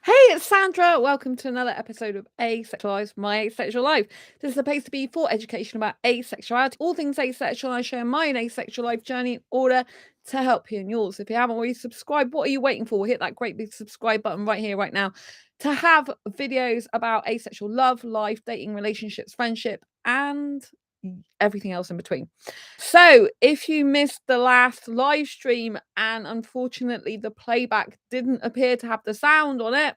Hey, it's Sandra. Welcome to another episode of Asexualise, my asexual life. This is a place to be for education about asexuality, all things asexual. I share my own asexual life journey in order to help you and yours. If you haven't already subscribed, what are you waiting for? Hit that great big subscribe button right here, right now, to have videos about asexual love, life, dating, relationships, friendship, and everything else in between. So, if you missed the last live stream and unfortunately the playback didn't appear to have the sound on it,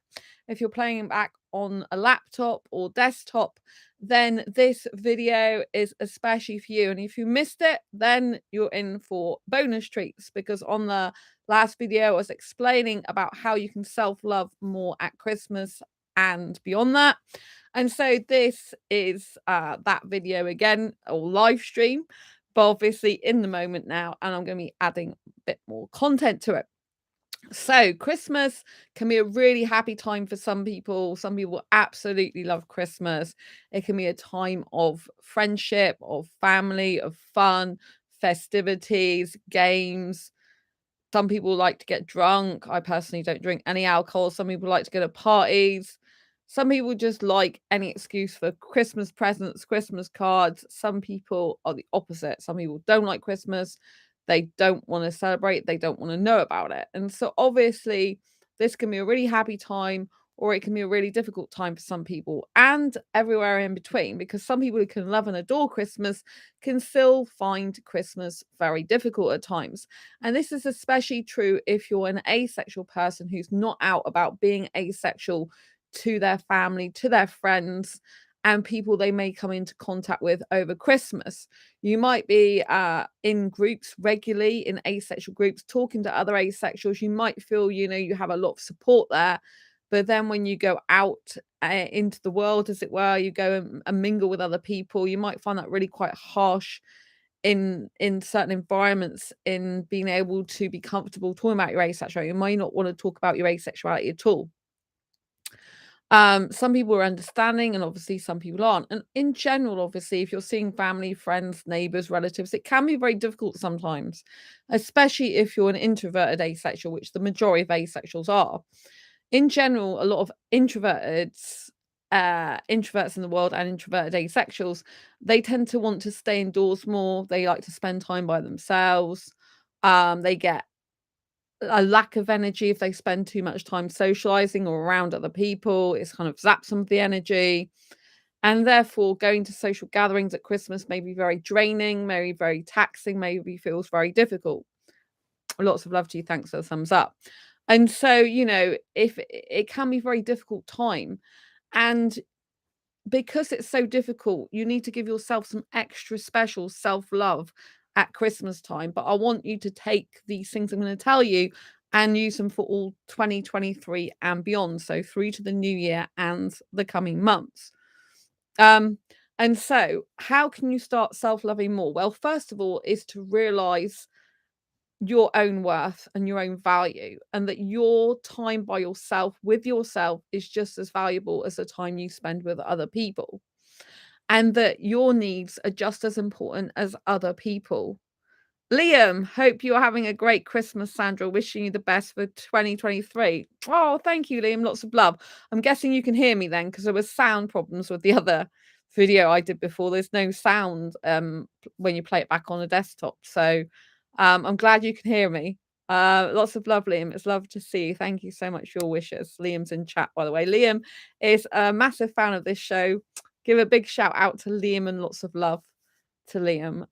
if you're playing it back on a laptop or desktop, then this video is especially for you. And if you missed it, then you're in for bonus treats, because on the last video, I was explaining about how you can self-love more at Christmas and beyond that. And so this is that video again, or live stream, but obviously in the moment now, and I'm going to be adding a bit more content to it. So Christmas can be a really happy time for some people. Some people absolutely love Christmas. It can be a time of friendship, of family, of fun, festivities, games. Some people like to get drunk. I personally don't drink any alcohol. Some people like to go to parties. Some people just like any excuse for Christmas presents, Christmas cards. Some people are the opposite. Some people don't like Christmas. They don't want to celebrate. They don't want to know about it. And so obviously, this can be a really happy time, or it can be a really difficult time for some people, and everywhere in between, because some people who can love and adore Christmas can still find Christmas very difficult at times. And this is especially true if you're an asexual person who's not out about being asexual to their family, to their friends, and people they may come into contact with over Christmas. You might be in groups regularly, in asexual groups, talking to other asexuals. You might feel, you have a lot of support there. But then when you go out into the world, as it were, you go and mingle with other people, you might find that really quite harsh in certain environments, in being able to be comfortable talking about your asexuality. You might not want to talk about your asexuality at all. Some people are understanding, and obviously some people aren't. And in general, obviously, if you're seeing family, friends, neighbors, relatives, it can be very difficult sometimes, especially if you're an introverted asexual, which the majority of asexuals are. In general, a lot of introverts in the world, and introverted asexuals, they tend to want to stay indoors more. They like to spend time by themselves. They get a lack of energy if they spend too much time socializing or around other people. It's kind of zaps some of the energy. And therefore, going to social gatherings at Christmas may be very draining, maybe very taxing, maybe feels very difficult. Lots of love to you. Thanks for the thumbs up. And so, if it can be a very difficult time, and because it's so difficult, you need to give yourself some extra special self-love at Christmas time. But I want you to take these things I'm going to tell you and use them for all 2023 and beyond. So through to the new year and the coming months. And so how can you start self-loving more? Well, first of all, is to realize your own worth and your own value, and that your time by yourself with yourself is just as valuable as the time you spend with other people, and that your needs are just as important as other people. Liam, hope you're having a great Christmas. Sandra, wishing you the best for 2023. Oh, thank you, Liam. Lots of love. I'm guessing you can hear me then, because there was sound problems with the other video I did before. There's no sound when you play it back on a desktop. So I'm glad you can hear me. Lots of love, Liam. It's love to see you. Thank you so much for your wishes. Liam's in chat, by the way. Liam is a massive fan of this show. Give a big shout out to Liam and lots of love to Liam.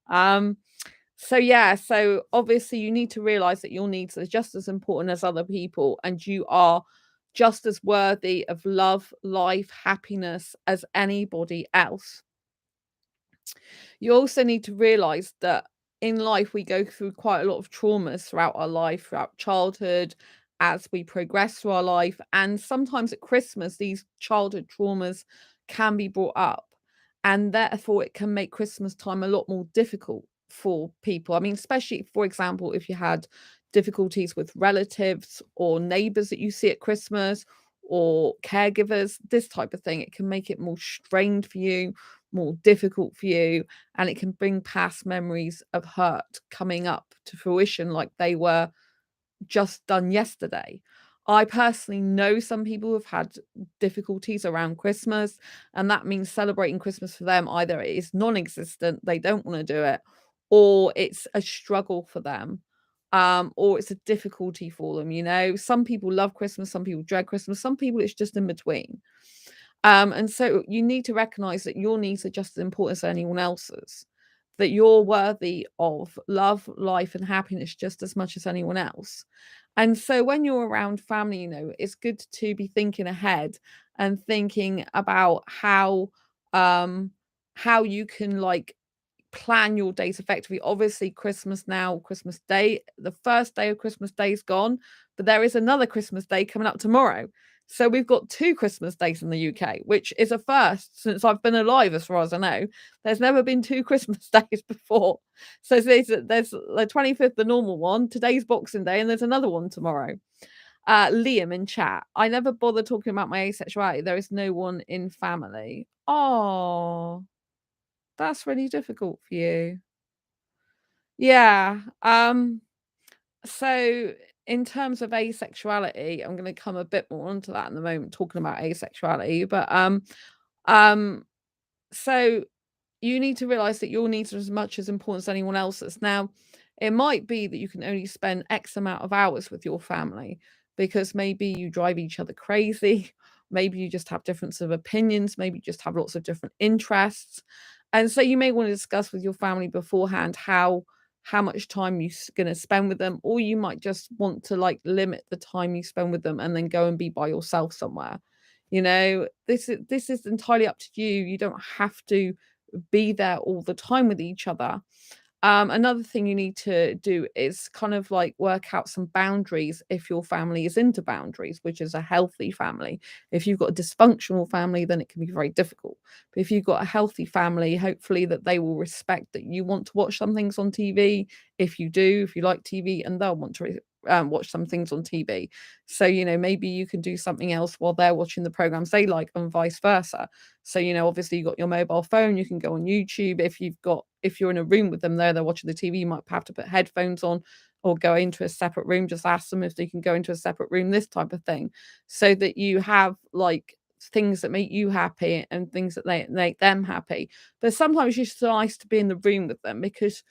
So obviously you need to realize that your needs are just as important as other people, and you are just as worthy of love, life, happiness as anybody else. You also need to realize that in life we go through quite a lot of traumas throughout our life, throughout childhood, as we progress through our life, and sometimes at Christmas these childhood traumas can be brought up, and therefore it can make Christmas time a lot more difficult for people. I mean, especially, for example, if you had difficulties with relatives or neighbors that you see at Christmas, or caregivers, this type of thing, it can make it more strained for you, more difficult for you, and it can bring past memories of hurt coming up to fruition like they were just done yesterday. I personally know some people have had difficulties around Christmas, and that means celebrating Christmas for them, either it is non-existent, they don't wanna do it, or it's a struggle for them, or it's a difficulty for them, you know? Some people love Christmas, some people dread Christmas, some people it's just in between. And so you need to recognize that your needs are just as important as anyone else's, that you're worthy of love, life, and happiness just as much as anyone else. And so when you're around family, it's good to be thinking ahead and thinking about um how you can like plan your days effectively. Obviously, Christmas now, Christmas Day, the first day of Christmas Day is gone, but there is another Christmas Day coming up tomorrow. So we've got two Christmas days in the UK, which is a first since I've been alive, as far as I know. There's never been two Christmas days before. So there's the 25th, the normal one, today's Boxing Day, and there's another one tomorrow. Liam in chat. I never bother talking about my asexuality. There is no one in family. Oh, that's really difficult for you. Yeah. So in terms of asexuality, I'm gonna come a bit more onto that in the moment, talking about asexuality. But um, so you need to realize that your needs are as much as important as anyone else's. Now, it might be that you can only spend X amount of hours with your family because maybe you drive each other crazy, maybe you just have difference of opinions, maybe you just have lots of different interests. And so you may want to discuss with your family beforehand how much time you're going to spend with them, or you might just want to like limit the time you spend with them and then go and be by yourself somewhere. This is entirely up to you. You don't have to be there all the time with each other. Another thing you need to do is kind of like work out some boundaries if your family is into boundaries, which is a healthy family. If you've got a dysfunctional family, then it can be very difficult. But if you've got a healthy family, hopefully that they will respect that you want to watch some things on TV. If you do, if you like TV, and they'll want to watch some things on TV. So, maybe you can do something else while they're watching the programs they like, and vice versa. So, obviously you've got your mobile phone, you can go on YouTube. If you're in a room with them there, they're watching the TV, you might have to put headphones on or go into a separate room. Just ask them if they can go into a separate room, this type of thing. So that you have like things that make you happy and things that they make them happy. But sometimes it's just nice to be in the room with them because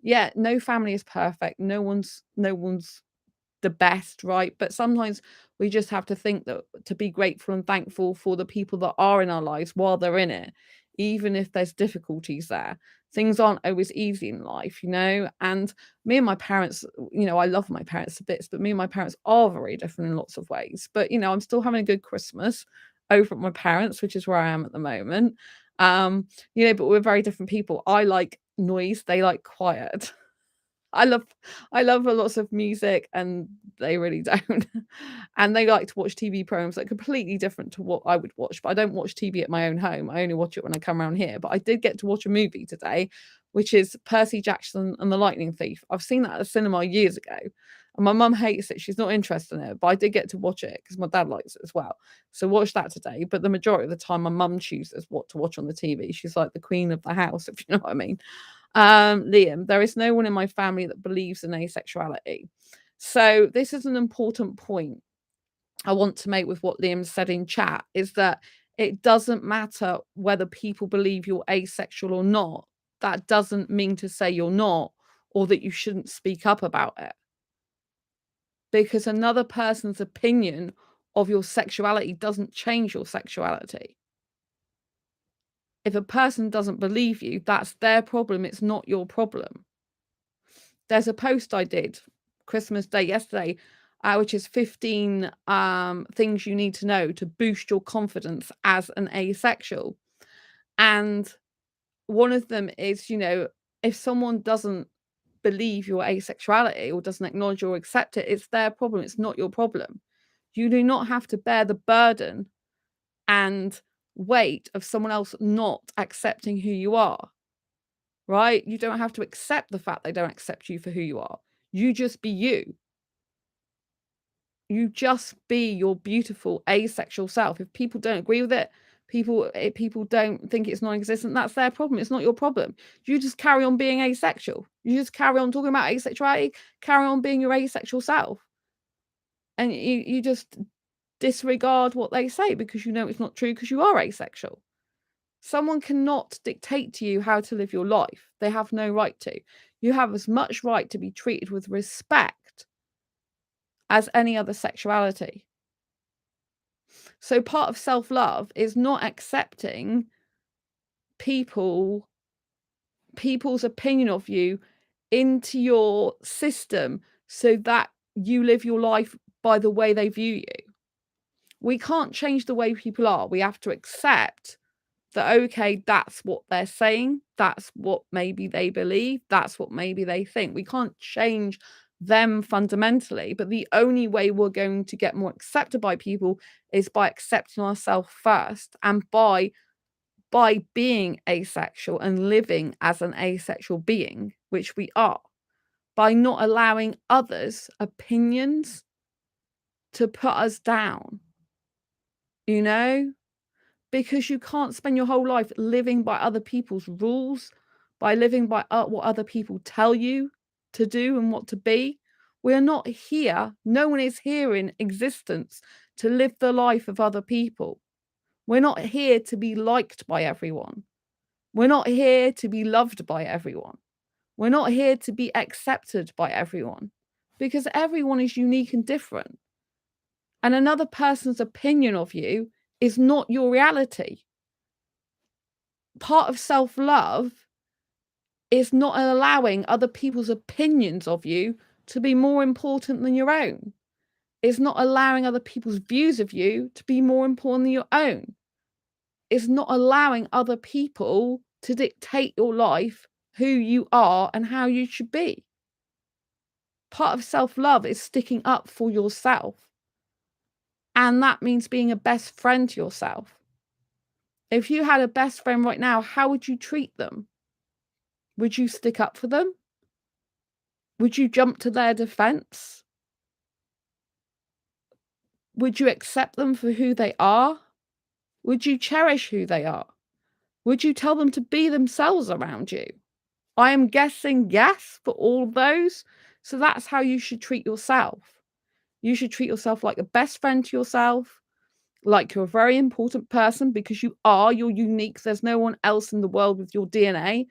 yeah, no family is perfect. No one's the best, right? But sometimes we just have to think that to be grateful and thankful for the people that are in our lives while they're in it, even if there's difficulties there. Things aren't always easy in life, And me and my parents, I love my parents to bits, but me and my parents are very different in lots of ways. But I'm still having a good Christmas over at my parents, which is where I am at the moment. But we're very different people. I like noise, they like quiet. I love I love a lots of music and they really don't. And they like to watch TV programs that are completely different to what I would watch, but I don't watch TV at my own home. I only watch it when I come around here. But I did get to watch a movie today, which is Percy Jackson and the Lightning Thief. I've seen that at the cinema years ago. And my mum hates it. She's not interested in it, but I did get to watch it because my dad likes it as well. So watch that today. But the majority of the time, my mum chooses what to watch on the TV. She's like the queen of the house, if you know what I mean. Liam, there is no one in my family that believes in asexuality. So this is an important point I want to make with what Liam said in chat, is that it doesn't matter whether people believe you're asexual or not. That doesn't mean to say you're not, or that you shouldn't speak up about it. Because another person's opinion of your sexuality doesn't change your sexuality. If a person doesn't believe you, that's their problem. It's not your problem. There's a post I did Christmas Day yesterday, which is 15 things you need to know to boost your confidence as an asexual. And one of them is, if someone doesn't believe your asexuality or doesn't acknowledge or accept it, it's their problem. It's not your problem. You do not have to bear the burden and weight of someone else not accepting who you are. Right? You don't have to accept the fact they don't accept you for who you are. You just be you. You just be your beautiful asexual self. If people don't agree with it, people don't think it's non-existent, that's their problem. It's not your problem. You just carry on being asexual. You just carry on talking about asexuality, carry on being your asexual self. and you just disregard what they say because you know it's not true because you are asexual. Someone cannot dictate to you how to live your life. They have no right to. You have as much right to be treated with respect as any other sexuality. So part of self-love is not accepting people's opinion of you into your system so that you live your life by the way they view you. We can't change the way people are. We have to accept that, okay, that's what they're saying. That's what maybe they believe. That's what maybe they think. We can't change them fundamentally, but the only way we're going to get more accepted by people is by accepting ourselves first, and by being asexual and living as an asexual being, which we are, by not allowing others' opinions to put us down, you know? Because you can't spend your whole life living by other people's rules, by living by what other people tell you to do and what to be. We're not here. No one is here in existence to live the life of other people. We're not here to be liked by everyone. We're not here to be loved by everyone. We're not here to be accepted by everyone, because everyone is unique and different. And another person's opinion of you is not your reality. Part of self-love is not allowing other people's opinions of you to be more important than your own. It's not allowing other people's views of you to be more important than your own. It's not allowing other people to dictate your life, who you are and how you should be. Part of self-love is sticking up for yourself. And that means being a best friend to yourself. If you had a best friend right now, how would you treat them? Would you stick up for them? Would you jump to their defense? Would you accept them for who they are? Would you cherish who they are? Would you tell them to be themselves around you? I am guessing yes for all of those. So that's how you should treat yourself. You should treat yourself like a best friend to yourself, like you're a very important person, because you're unique. There's no one else in the world with your DNA.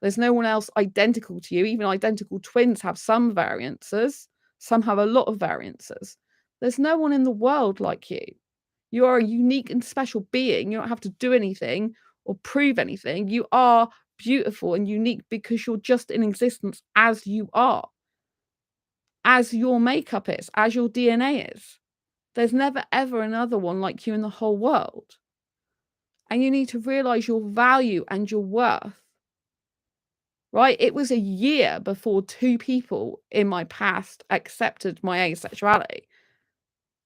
There's no one else identical to you. Even identical twins have some variances. Some have a lot of variances. There's no one in the world like you. You are a unique and special being. You don't have to do anything or prove anything. You are beautiful and unique because you're just in existence as you are, as your makeup is, as your DNA is. There's never ever another one like you in the whole world. And you need to realize your value and your worth, right? It was a year before 2 people in my past accepted my asexuality.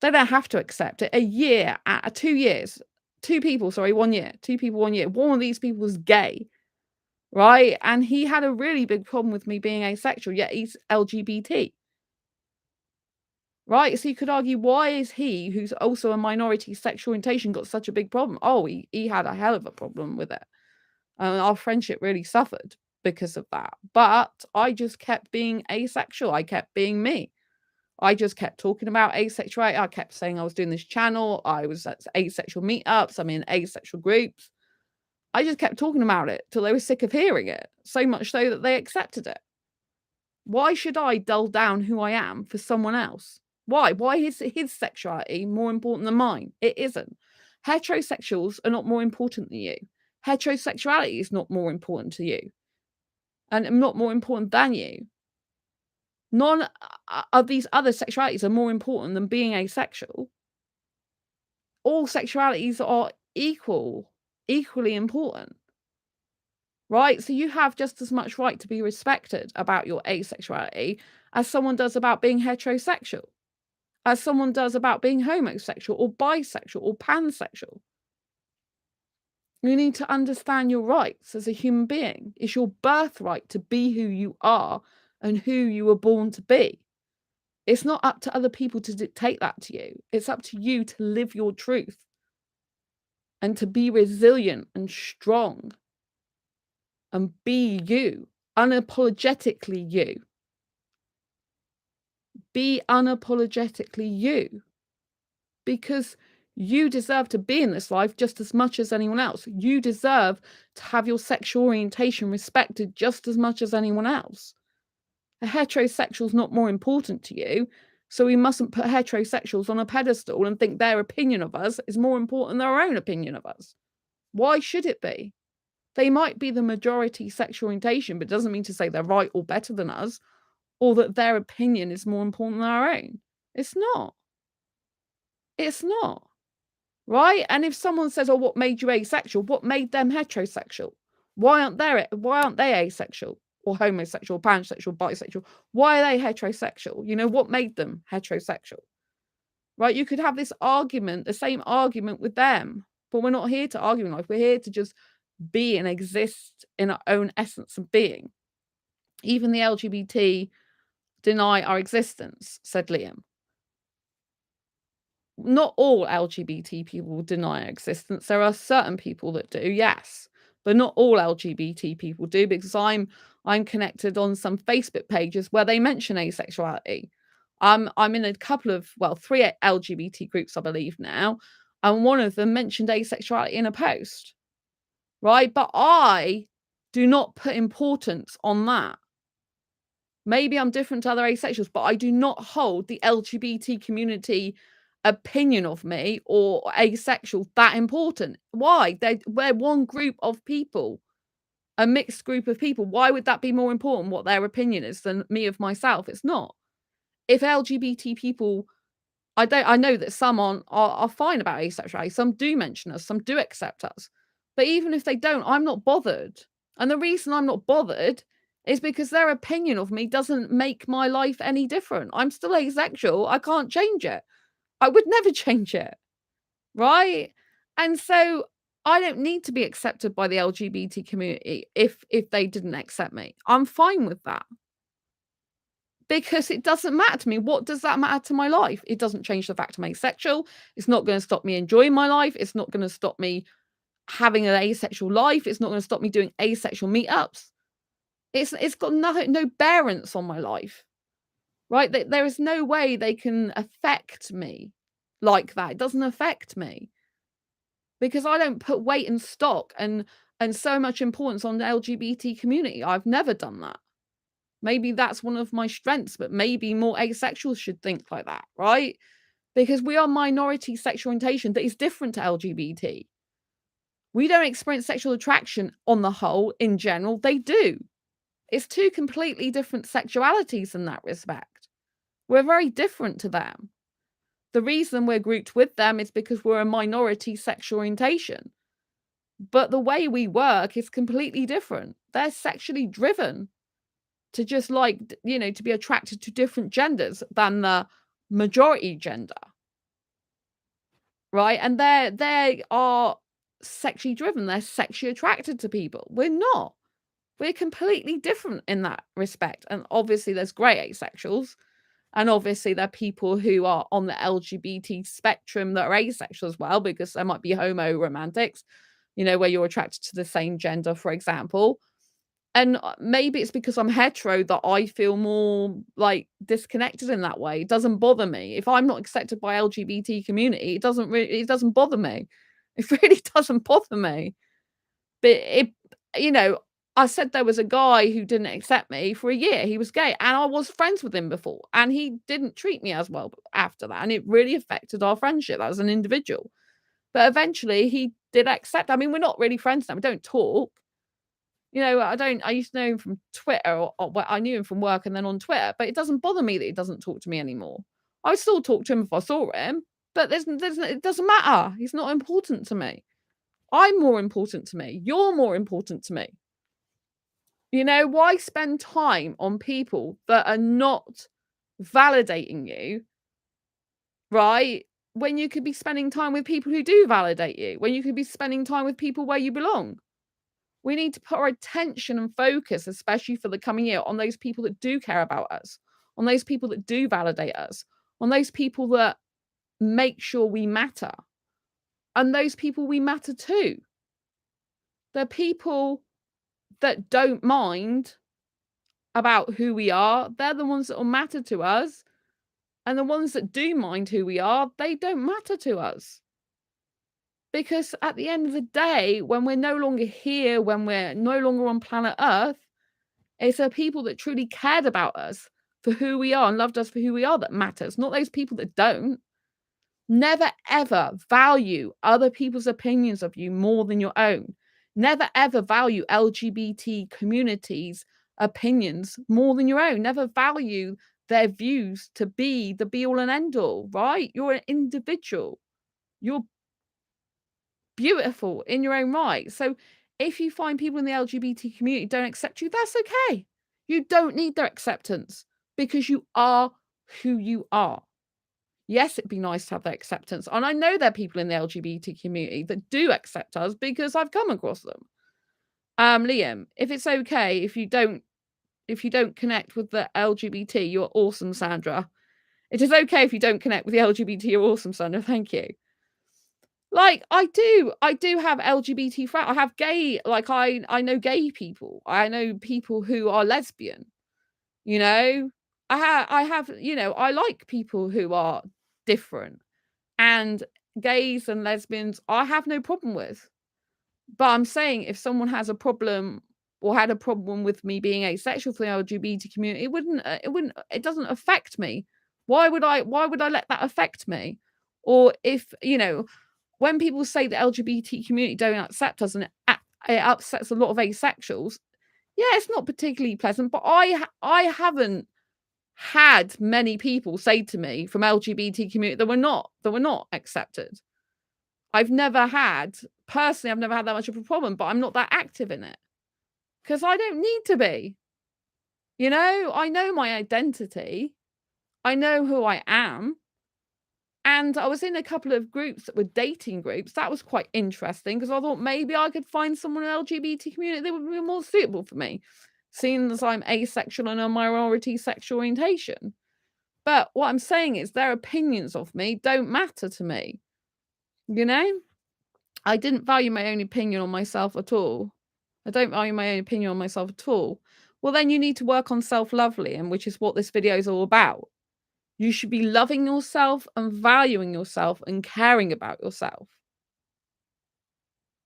They don't have to accept it. 2 years, 2 people, sorry, 1 year, 2 people, 1 year. One of these people was gay, right? And he had a really big problem with me being asexual, yet he's LGBT. Right? So you could argue, why is he, who's also a minority sexual orientation, got such a big problem? Oh, he had a hell of a problem with it. Our friendship really suffered because of that. But I just kept being asexual. I kept being me. I just kept talking about asexuality. I kept saying I was doing this channel. I was at asexual meetups. I'm in asexual groups. I just kept talking about it till they were sick of hearing it. So much so that they accepted it. Why should I dull down who I am for someone else? Why? Why is his sexuality more important than mine? It isn't. Heterosexuals are not more important than you. Heterosexuality is not more important to you. And not more important than you. None of these other sexualities are more important than being asexual. All sexualities are equally important. Right? So you have just as much right to be respected about your asexuality as someone does about being heterosexual, as someone does about being homosexual or bisexual or pansexual. You need to understand your rights as a human being. It's your birthright to be who you are and who you were born to be. It's not up to other people to dictate that to you. It's up to you to live your truth and to be resilient and strong and be you, unapologetically you. Be unapologetically you, because you deserve to be in this life just as much as anyone else. You deserve to have your sexual orientation respected just as much as anyone else. A heterosexual's not more important to you, so we mustn't put heterosexuals on a pedestal and think their opinion of us is more important than our own opinion of us. Why should it be? They might be the majority sexual orientation, but it doesn't mean to say they're right or better than us, or that their opinion is more important than our own. It's not. It's not. Right? And if someone says, "Oh, what made you asexual?" What made them heterosexual? Why aren't they asexual or homosexual, pansexual, bisexual? Why are they heterosexual? You know, what made them heterosexual? Right? You could have this argument, the same argument with them, but we're not here to argue in life. We're here to just be and exist in our own essence of being. Even the LGBT deny our existence, said Liam. Not all LGBT people deny existence. There are certain people that do, yes, but not all LGBT people do, because I'm connected on some Facebook pages where they mention asexuality. I'm in a couple of, well, 3 LGBT groups, I believe now, and one of them mentioned asexuality in a post, right? But I do not put importance on that. Maybe I'm different to other asexuals, but I do not hold the LGBT community opinion of me or asexual that important. Why? We're one group of people, a mixed group of people. Why would that be more important, what their opinion is, than me of myself? It's not. If LGBT people, I know that some are fine about asexuality. Some do mention us, some do accept us. But even if they don't, I'm not bothered. And the reason I'm not bothered is because their opinion of me doesn't make my life any different. I'm still asexual. I can't change it. I would never change it. Right? And so I don't need to be accepted by the LGBT community if they didn't accept me. I'm fine with that. Because it doesn't matter to me. What does that matter to my life? It doesn't change the fact I'm asexual. It's not going to stop me enjoying my life. It's not going to stop me having an asexual life. It's not going to stop me doing asexual meetups. It's got no bearance on my life. Right? There is no way they can affect me like that. It doesn't affect me. Because I don't put weight and stock and so much importance on the LGBT community. I've never done that. Maybe that's one of my strengths, but maybe more asexuals should think like that, right? Because we are minority sexual orientation that is different to LGBT. We don't experience sexual attraction on the whole in general. They do. It's 2 completely different sexualities in that respect. We're very different to them. The reason we're grouped with them is because we're a minority sexual orientation. But the way we work is completely different. They're sexually driven to just like, you know, to be attracted to different genders than the majority gender. Right? And they are sexually driven. They're sexually attracted to people. We're not. We're completely different in that respect. And obviously there's grey asexuals. And obviously there are people who are on the LGBT spectrum that are asexual as well, because there might be homo romantics, you know, where you're attracted to the same gender, for example. And maybe it's because I'm hetero that I feel more like disconnected in that way. It doesn't bother me. If I'm not accepted by LGBT community, it doesn't bother me. It really doesn't bother me. But you know, I said there was a guy who didn't accept me for a year. He was gay and I was friends with him before and he didn't treat me as well after that. And it really affected our friendship as an individual. But eventually he did accept. I mean, we're not really friends now. We don't talk. You know, I used to know him from Twitter or well, I knew him from work and then on Twitter, but it doesn't bother me that he doesn't talk to me anymore. I would still talk to him if I saw him, but it doesn't matter. He's not important to me. I'm more important to me. You're more important to me. You know, why spend time on people that are not validating you, right? When you could be spending time with people who do validate you, when you could be spending time with people where you belong. We need to put our attention and focus, especially for the coming year, on those people that do care about us, on those people that do validate us, on those people that make sure we matter, and those people we matter to. The people that don't mind about who we are, they're the ones that will matter to us. And the ones that do mind who we are, they don't matter to us. Because at the end of the day, when we're no longer here, when we're no longer on planet Earth, it's the people that truly cared about us for who we are and loved us for who we are that matters, not those people that don't. Never ever value other people's opinions of you more than your own. Never ever value LGBT communities' opinions more than your own. Never value their views to be the be all and end all, right? You're an individual. You're beautiful in your own right. So if you find people in the LGBT community don't accept you, that's okay. You don't need their acceptance because you are who you are. Yes, it'd be nice to have that acceptance. And I know there are people in the LGBT community that do accept us because I've come across them. Liam, if it's okay, if you don't connect with the LGBT, you're awesome, Sandra. It is okay if you don't connect with the LGBT, you're awesome, Sandra. Thank you. Like, I do have LGBT friends. I have gay, like, I know gay people. I know people who are lesbian, you know? I have, you know, I like people who are different. And gays and lesbians, I have no problem with. But I'm saying if someone has a problem or had a problem with me being asexual for the LGBT community, it doesn't affect me. Why would I let that affect me? Or if, you know, when people say the LGBT community don't accept us and it upsets a lot of asexuals, yeah, it's not particularly pleasant, but I haven't had many people say to me from LGBT community that were not accepted. I've never had that much of a problem, but I'm not that active in it because I don't need to be. You know, I know my identity. I know who I am. And I was in a couple of groups that were dating groups. That was quite interesting because I thought maybe I could find someone in the LGBT community that would be more suitable for me, seeing as I'm asexual and a minority sexual orientation. But what I'm saying is their opinions of me don't matter to me. You know? I didn't value my own opinion on myself at all. I don't value my own opinion on myself at all. Well, then you need to work on self-love, Liam, which is what this video is all about. You should be loving yourself and valuing yourself and caring about yourself.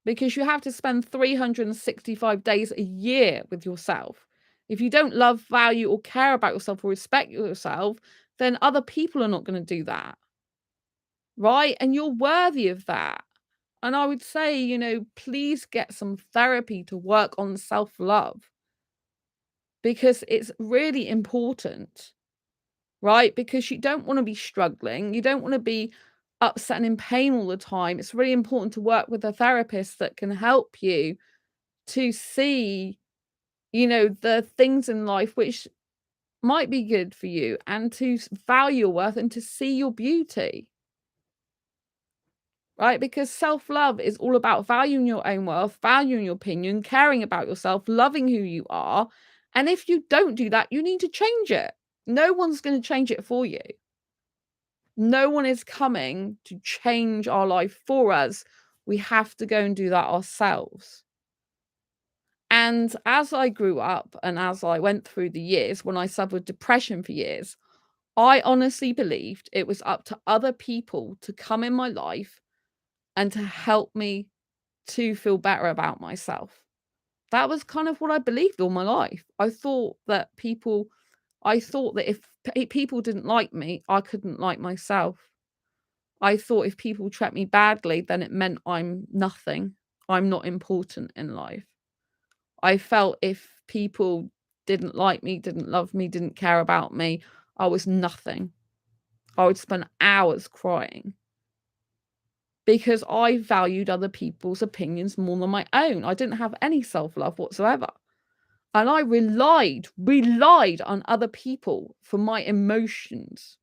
Because you have to spend 365 days a year with yourself. If you don't love, value, or care about yourself or respect yourself, then other people are not going to do that. Right? And you're worthy of that. And I would say, you know, please get some therapy to work on self-love because it's really important, right? Because you don't want to be struggling. You don't want to be upset and in pain all the time. It's really important to work with a therapist that can help you to see, you know, the things in life which might be good for you and to value your worth and to see your beauty. Right? Because self-love is all about valuing your own worth, valuing your opinion, caring about yourself, loving who you are. And if you don't do that, you need to change it. No one's going to change it for you. No one is coming to change our life for us. We have to go and do that ourselves. And as I grew up and as I went through the years, when I suffered depression for years, I honestly believed it was up to other people to come in my life and to help me to feel better about myself. That was kind of what I believed all my life. I thought that if people didn't like me, I couldn't like myself. I thought if people treat me badly, then it meant I'm nothing. I'm not important in life. I felt if people didn't like me, didn't love me, didn't care about me, I was nothing. I would spend hours crying because I valued other people's opinions more than my own. I didn't have any self-love whatsoever. And I relied on other people for my emotions.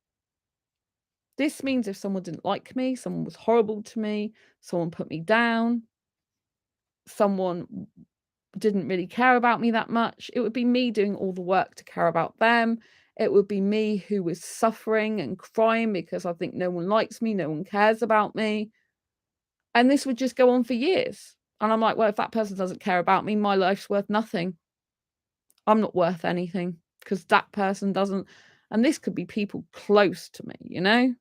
This means if someone didn't like me, someone was horrible to me, someone put me down, someone didn't really care about me that much, it would be me doing all the work to care about them. It would be me who was suffering and crying because I think no one likes me, no one cares about me. And this would just go on for years. And I'm like, well, if that person doesn't care about me, my life's worth nothing. I'm not worth anything because that person doesn't And this could be people close to me, you know?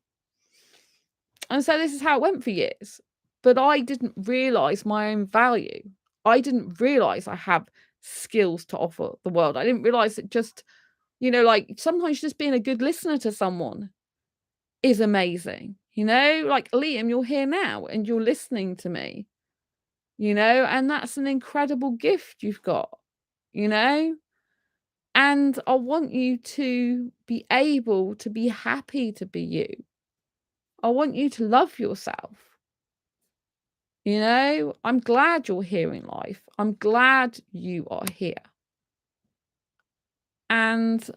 And so this is how it went for years. But I didn't realize my own value. I didn't realize I have skills to offer the world. I didn't realize that just, like sometimes just being a good listener to someone is amazing. Like Liam, you're here now and you're listening to me, and that's an incredible gift you've got, you know? And I want you to be able to be happy to be you. I want you to love yourself. I'm glad you're here in life. I'm glad you are here. And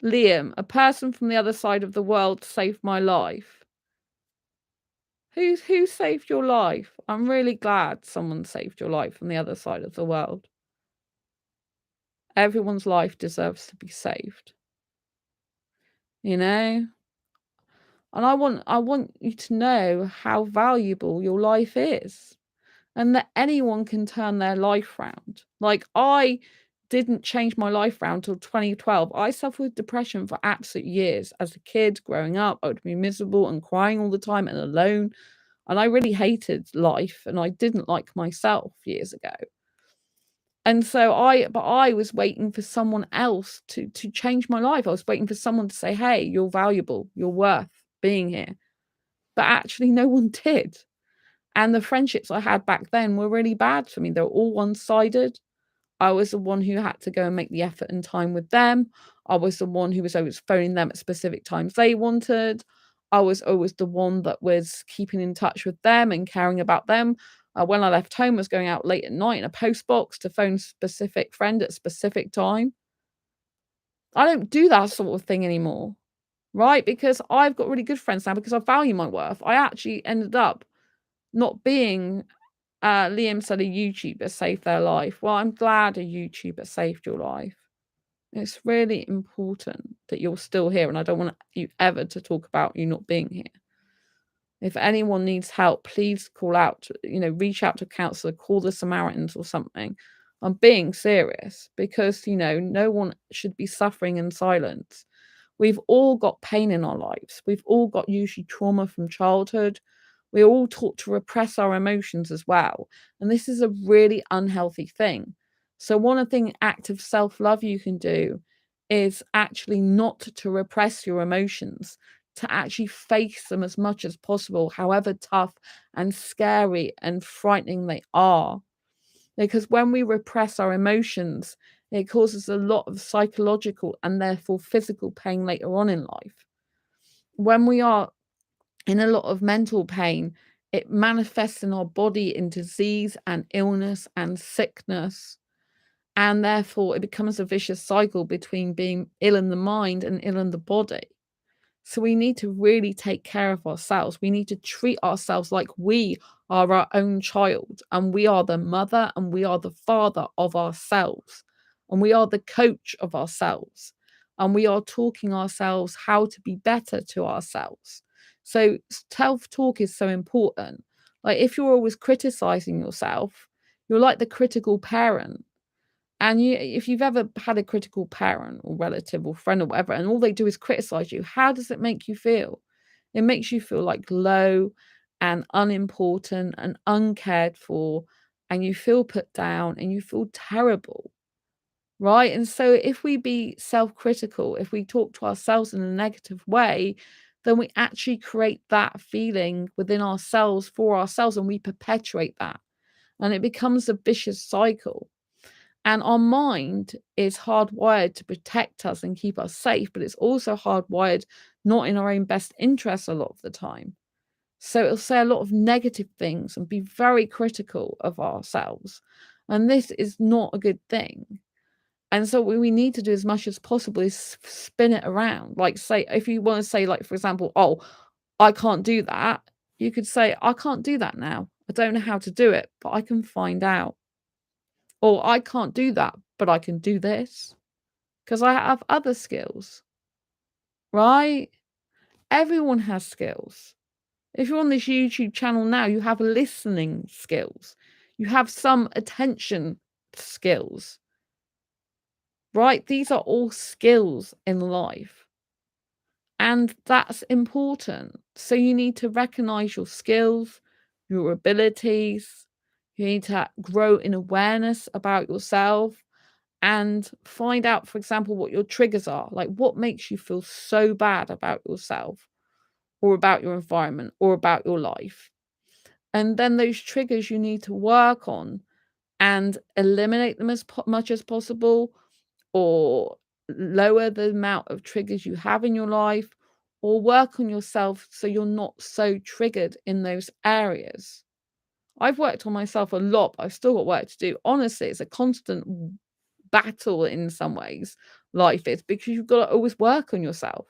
Liam, a person from the other side of the world saved my life. Who saved your life? I'm really glad someone saved your life from the other side of the world. Everyone's life deserves to be saved. And I want you to know how valuable your life is, and that anyone can turn their life round. Like, I didn't change my life round till 2012. I suffered with depression for absolute years. As a kid growing up, I would be miserable and crying all the time and alone. And I really hated life, and I didn't like myself years ago. And so I was waiting for someone else to change my life. I was waiting for someone to say, hey, you're valuable, you're worth being here. But actually no one did. And the friendships I had back then were really bad for me. They were all one-sided. I was the one who had to go and make the effort and time with them. I was the one who was always phoning them at specific times they wanted. I was always the one that was keeping in touch with them and caring about them. When I left home, I was going out late at night in a post box to phone a specific friend at a specific time. I don't do that sort of thing anymore, right? Because I've got really good friends now because I value my worth. I actually ended up not being Liam said a YouTuber saved their life. Well, I'm glad a YouTuber saved your life. It's really important that you're still here, and I don't want you ever to talk about you not being here. If anyone needs help, please call out, reach out to a counsellor, call the Samaritans or something. I'm being serious because, no one should be suffering in silence. We've all got pain in our lives. We've all got usually trauma from childhood. We're all taught to repress our emotions as well. And this is a really unhealthy thing. So one thing, act of self-love you can do is actually not to repress your emotions, to actually face them as much as possible, however tough and scary and frightening they are. Because when we repress our emotions, it causes a lot of psychological and therefore physical pain later on in life. When we are in a lot of mental pain, it manifests in our body in disease and illness and sickness. And therefore, it becomes a vicious cycle between being ill in the mind and ill in the body. So we need to really take care of ourselves. We need to treat ourselves like we are our own child, and we are the mother and we are the father of ourselves, and we are the coach of ourselves, and we are talking ourselves how to be better to ourselves. So self-talk is so important. Like, if you're always criticizing yourself, you're like the critical parent. And if you've ever had a critical parent or relative or friend or whatever, and all they do is criticize you, how does it make you feel? It makes you feel like low and unimportant and uncared for, and you feel put down and you feel terrible, right? And so if we be self-critical, if we talk to ourselves in a negative way, then we actually create that feeling within ourselves for ourselves, and we perpetuate that. And it becomes a vicious cycle. And our mind is hardwired to protect us and keep us safe, but it's also hardwired not in our own best interest a lot of the time. So it'll say a lot of negative things and be very critical of ourselves. And this is not a good thing. And so what we need to do as much as possible is spin it around. Like, say, if you want to say, like, for example, oh, I can't do that. You could say, I can't do that now. I don't know how to do it, but I can find out. Or I can't do that, but I can do this because I have other skills, right? Everyone has skills. If you're on this YouTube channel now, you have listening skills. You have some attention skills, right? These are all skills in life, and that's important. So you need to recognize your skills, your abilities. You need to grow in awareness about yourself and find out, for example, what your triggers are. Like, what makes you feel so bad about yourself or about your environment or about your life? And then those triggers you need to work on and eliminate them as much as possible, or lower the amount of triggers you have in your life, or work on yourself so you're not so triggered in those areas. I've worked on myself a lot, but I've still got work to do. Honestly, it's a constant battle in some ways, life is, because you've got to always work on yourself.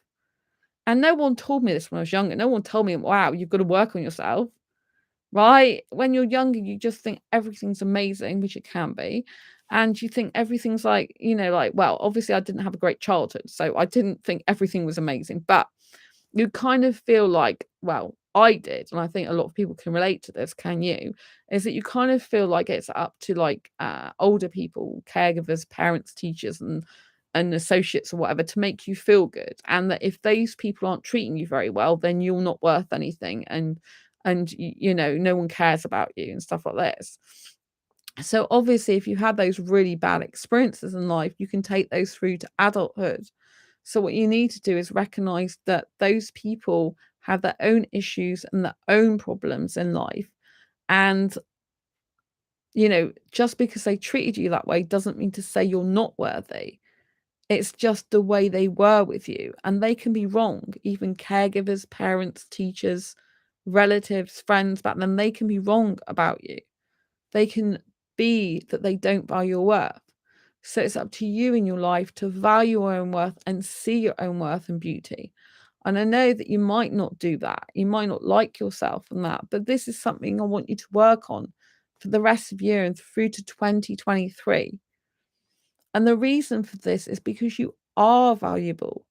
And no one told me this when I was younger. No one told me, wow, you've got to work on yourself. Right? When you're younger, you just think everything's amazing, which it can be. And you think everything's like, like, well, obviously I didn't have a great childhood, so I didn't think everything was amazing. But you kind of feel like, well, I did, and I think a lot of people can relate to this, can you? Is that you kind of feel like it's up to like older people, caregivers, parents, teachers, and associates or whatever to make you feel good. And that if those people aren't treating you very well, then you're not worth anything. And no one cares about you and stuff like this. So obviously, if you had those really bad experiences in life, you can take those through to adulthood. So what you need to do is recognize that those people have their own issues and their own problems in life. And, just because they treated you that way doesn't mean to say you're not worthy. It's just the way they were with you. And they can be wrong. Even caregivers, parents, teachers, relatives, friends back then, they can be wrong about you. They can be that they don't value your worth. So it's up to you in your life to value your own worth and see your own worth and beauty. And I know that you might not do that. You might not like yourself and that, but this is something I want you to work on for the rest of the year and through to 2023. And the reason for this is because you are valuable.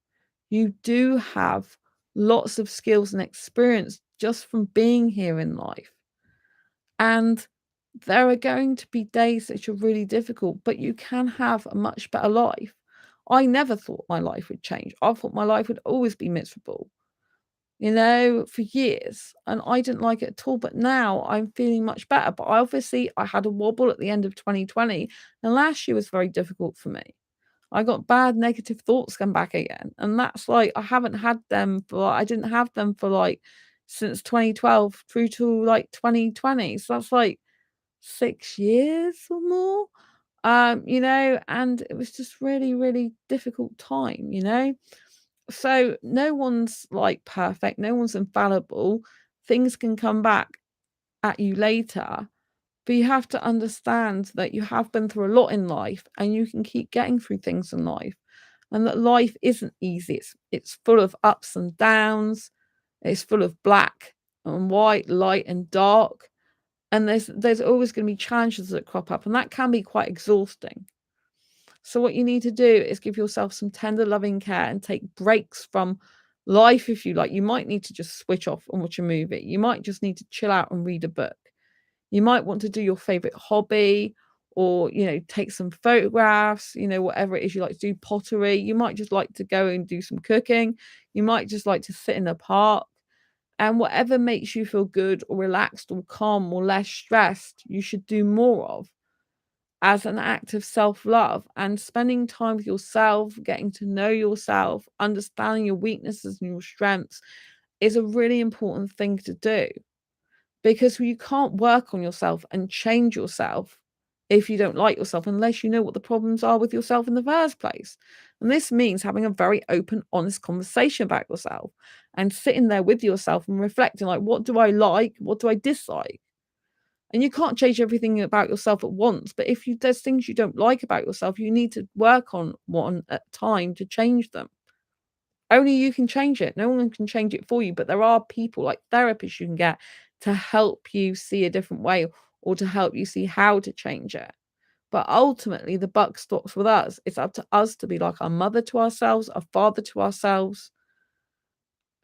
You do have lots of skills and experience just from being here in life. And there are going to be days that are really difficult, but you can have a much better life. I never thought my life would change. I thought my life would always be miserable, for years. And I didn't like it at all. But now I'm feeling much better. But obviously, I had a wobble at the end of 2020. And last year was very difficult for me. I got bad negative thoughts come back again. And that's like, I didn't have them for like since 2012 through to like 2020. So that's like 6 years or more. And it was just really, really difficult time. So no one's like perfect, no one's infallible. Things can come back at you later, but you have to understand that you have been through a lot in life and you can keep getting through things in life. And that life isn't easy. It's full of ups and downs. It's full of black and white, light and dark. And there's always going to be challenges that crop up, and that can be quite exhausting. So what you need to do is give yourself some tender, loving care and take breaks from life if you like. You might need to just switch off and watch a movie. You might just need to chill out and read a book. You might want to do your favorite hobby, or, take some photographs, whatever it is you like to do, pottery. You might just like to go and do some cooking. You might just like to sit in a park. And whatever makes you feel good or relaxed or calm or less stressed, you should do more of as an act of self-love. And spending time with yourself, getting to know yourself, understanding your weaknesses and your strengths is a really important thing to do, because you can't work on yourself and change yourself if you don't like yourself, unless you know what the problems are with yourself in the first place. And this means having a very open, honest conversation about yourself and sitting there with yourself and reflecting, like, what do I like? What do I dislike? And you can't change everything about yourself at once. But if there's things you don't like about yourself, you need to work on one at a time to change them. Only you can change it. No one can change it for you. But there are people like therapists you can get to help you see a different way, or to help you see how to change it. But ultimately, the buck stops with us. It's up to us to be like our mother to ourselves, our father to ourselves,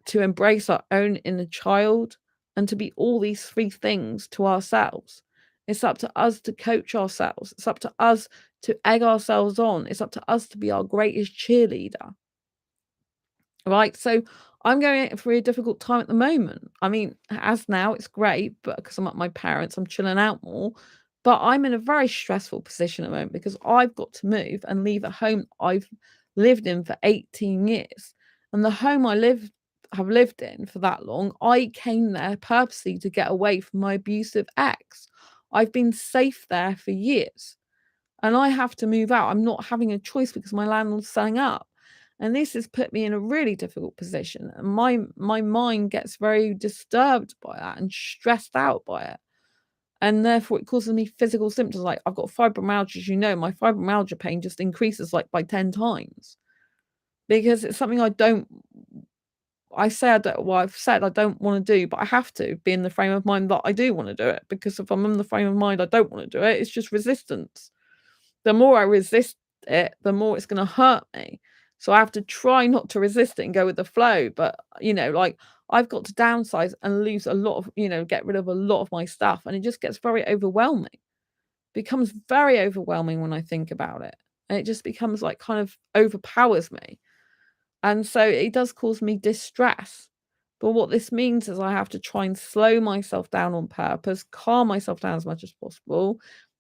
to embrace our own inner child, and to be all these three things to ourselves. It's up to us to coach ourselves. It's up to us to egg ourselves on. It's up to us to be our greatest cheerleader. Right? So I'm going through a difficult time at the moment. I mean, as now, it's great, but because I'm at my parents', I'm chilling out more. But I'm in a very stressful position at the moment because I've got to move and leave a home I've lived in for 18 years. And the home have lived in for that long, I came there purposely to get away from my abusive ex. I've been safe there for years. And I have to move out. I'm not having a choice because my landlord's selling up. And this has put me in a really difficult position. And my mind gets very disturbed by that and stressed out by it. And therefore it causes me physical symptoms. Like I've got fibromyalgia, as you know, my fibromyalgia pain just increases like by 10 times. Because it's something I've said I don't want to do, but I have to be in the frame of mind that I do want to do it. Because if I'm in the frame of mind I don't want to do it, it's just resistance. The more I resist it, the more it's going to hurt me. So I have to try not to resist it and go with the flow. But, like I've got to downsize and lose a lot of, get rid of a lot of my stuff. And it just gets very overwhelming. Becomes very overwhelming when I think about it. And it just becomes like kind of overpowers me. And so it does cause me distress. But what this means is I have to try and slow myself down on purpose, calm myself down as much as possible,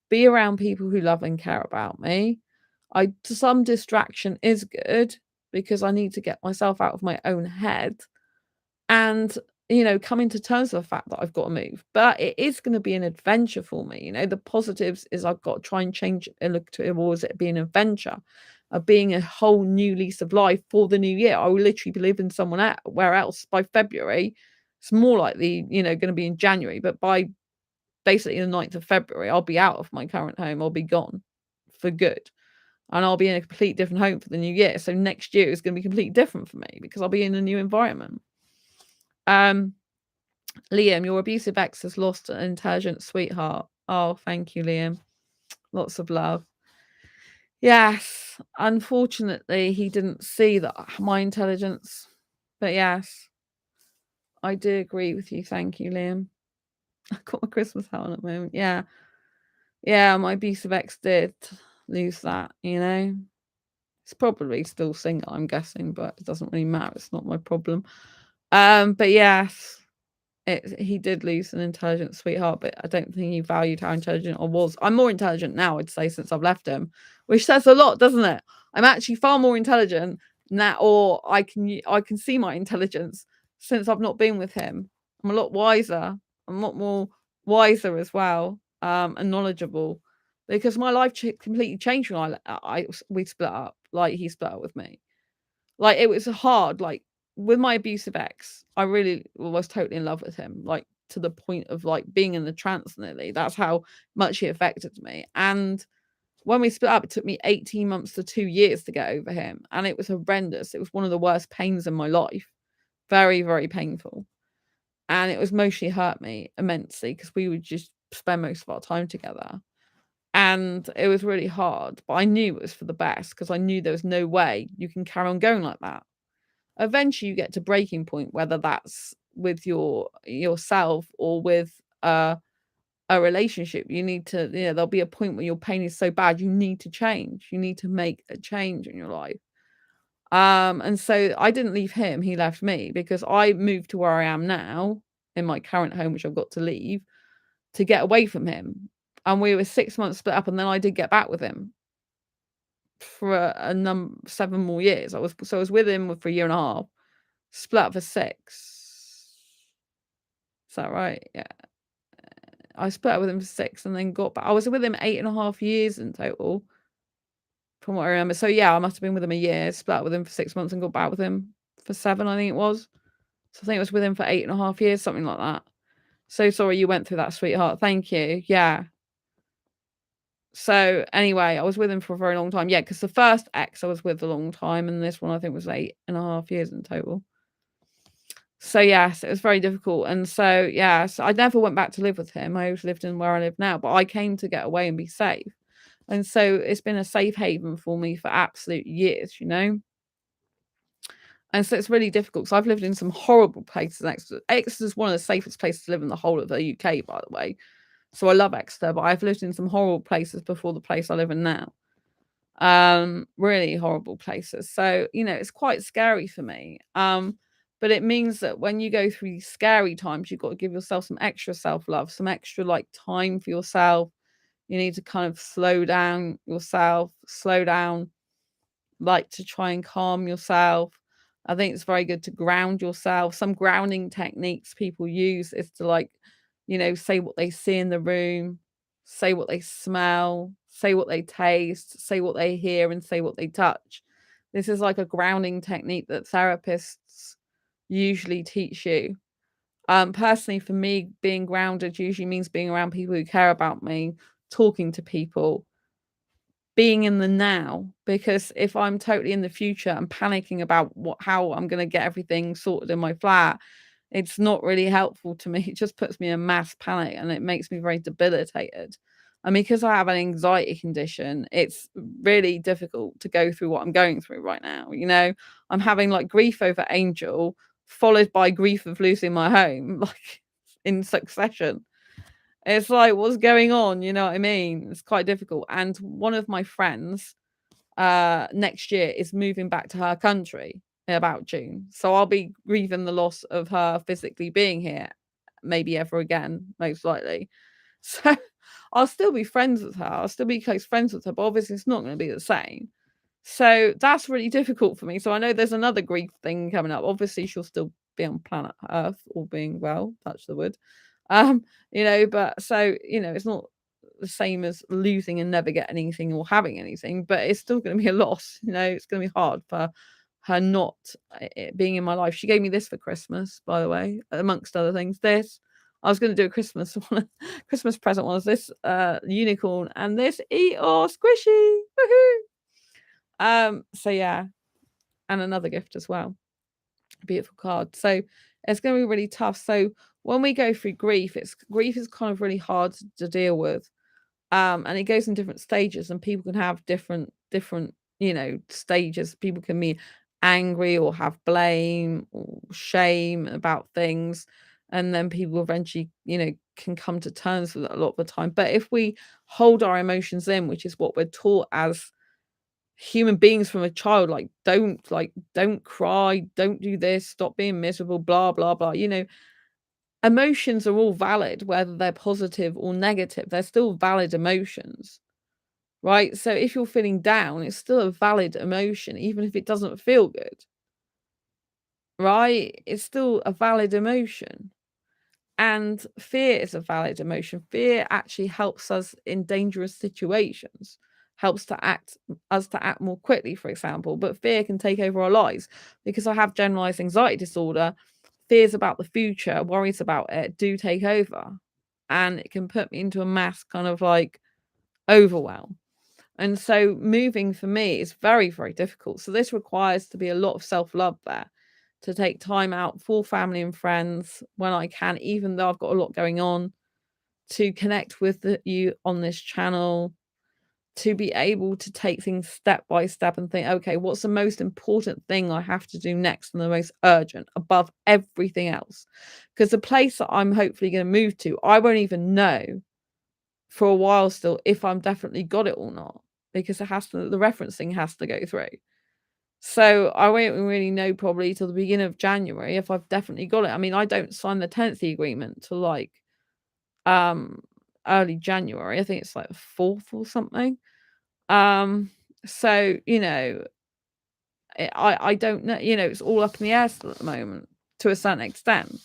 be around people who love and care about me. Some distraction is good because I need to get myself out of my own head and, coming to terms with the fact that I've got to move. But it is going to be an adventure for me. The positives is I've got to try and change and look towards it being an adventure, of being a whole new lease of life for the new year. I will literally be living somewhere else by February. It's more likely, going to be in January, but by basically the 9th of February, I'll be out of my current home. I'll be gone for good. And I'll be in a complete different home for the new year. So next year is going to be completely different for me because I'll be in a new environment. Liam, your abusive ex has lost an intelligent sweetheart. Oh, thank you, Liam. Lots of love. Yes, unfortunately, he didn't see that my intelligence. But yes, I do agree with you. Thank you, Liam. I've got my Christmas hat on at the moment. Yeah. Yeah, my abusive ex did lose that, It's probably still single, I'm guessing, but it doesn't really matter. It's not my problem. But yes, he did lose an intelligent sweetheart, but I don't think he valued how intelligent I was. I'm more intelligent now, I'd say, since I've left him, which says a lot, doesn't it? I'm actually far more intelligent now, or I can see my intelligence since I've not been with him. I'm a lot wiser. I'm a lot more wiser as well, and knowledgeable, because my life completely changed when we split up. Like he split up with me. Like it was hard. Like with my abusive ex, I really was totally in love with him. Like to the point of like being in the trance nearly. That's how much he affected me. And when we split up, it took me 18 months to 2 years to get over him. And it was horrendous. It was one of the worst pains in my life. Very, very painful. And it was mostly hurt me immensely because we would just spend most of our time together. And it was really hard, but I knew it was for the best because I knew there was no way you can carry on going like that. Eventually you get to breaking point, whether that's with yourself or with a relationship. You need to, there'll be a point where your pain is so bad, you need to change. You need to make a change in your life. And so I didn't leave him, he left me, because I moved to where I am now in my current home, which I've got to leave to get away from him. And we were 6 months split up, and then I did get back with him for 7 more years. I was with him for a year and a half, split up for 6. Is that right? Yeah. I split up with him for 6 and then got back. I was with him 8.5 years in total, from what I remember. So yeah, I must have been with him a year, split up with him for 6 months and got back with him for 7, I think it was. So I think I was with him for 8.5 years, something like that. So sorry you went through that, sweetheart. Thank you. Yeah. So anyway, I was with him for a very long time. Yeah, because the first ex I was with a long time, and this one I think was 8.5 years in total. So yes, it was very difficult. And so yes, I never went back to live with him. I always lived in where I live now, but I came to get away and be safe. And so it's been a safe haven for me for absolute years, And so it's really difficult because I've lived in some horrible places. Exeter is one of the safest places to live in the whole of the UK, by the way. So I love Exeter, but I've lived in some horrible places before the place I live in now. really horrible places. So, it's quite scary for me. But it means that when you go through these scary times, you've got to give yourself some extra self-love, some extra like time for yourself. You need to kind of slow down yourself, slow down, like to try and calm yourself. I think it's very good to ground yourself. Some grounding techniques people use is to like, say what they see in the room, say what they smell, say what they taste, say what they hear, and say what they touch. This is like a grounding technique that therapists usually teach you. Personally, for me, being grounded usually means being around people who care about me, talking to people, being in the now, because if I'm totally in the future and panicking about how I'm gonna get everything sorted in my flat, it's not really helpful to me. It just puts me in mass panic and it makes me very debilitated. And because I have an anxiety condition, it's really difficult to go through what I'm going through right now. I'm having like grief over Angel, followed by grief of losing my home, like in succession. It's like, what's going on? You know what I mean? It's quite difficult. And one of my friends next year is moving back to her country in about June. So I'll be grieving the loss of her physically being here, maybe ever again, most likely. So I'll still be friends with her. I'll still be close friends with her, but obviously it's not going to be the same. So that's really difficult for me. So I know there's another grief thing coming up. Obviously, she'll still be on planet Earth, all being well, touch the wood. But so, it's not the same as losing and never getting anything or having anything, but it's still going to be a loss. It's going to be hard for her not it being in my life. She gave me this for Christmas, by the way, amongst other things. I was going to do a Christmas one. Christmas present was this unicorn and this Eeyore squishy. Woohoo! So yeah, and another gift as well. Beautiful card. So it's going to be really tough. So when we go through grief, grief is kind of really hard to deal with. And it goes in different stages, and people can have different stages. People can be angry or have blame or shame about things, and then people eventually can come to terms with it a lot of the time. But if we hold our emotions in, which is what we're taught as human beings from a child, don't cry, don't do this, stop being miserable, blah blah blah, emotions are all valid, whether they're positive or negative. They're still valid emotions, right? So if you're feeling down, it's still a valid emotion, even if it doesn't feel good, right? It's still a valid emotion. And fear is a valid emotion. Fear actually helps us in dangerous situations, helps us to act more quickly, for example. But fear can take over our lives. Because I have generalized anxiety disorder, fears about the future, worries about it do take over. And it can put me into a mass kind of like overwhelm. And so moving for me is very, very difficult. So this requires to be a lot of self-love there, to take time out for family and friends when I can, even though I've got a lot going on, to connect with you on this channel, to be able to take things step by step and think, okay, what's the most important thing I have to do next and the most urgent above everything else? Because the place that I'm hopefully going to move to, I won't even know for a while still if I'm definitely got it or not, because the referencing has to go through. So I won't really know probably till the beginning of January if I've definitely got it. I mean, I don't sign the tenancy agreement till like early January. I think it's like the 4th or something. So I don't know. It's all up in the air still at the moment to a certain extent,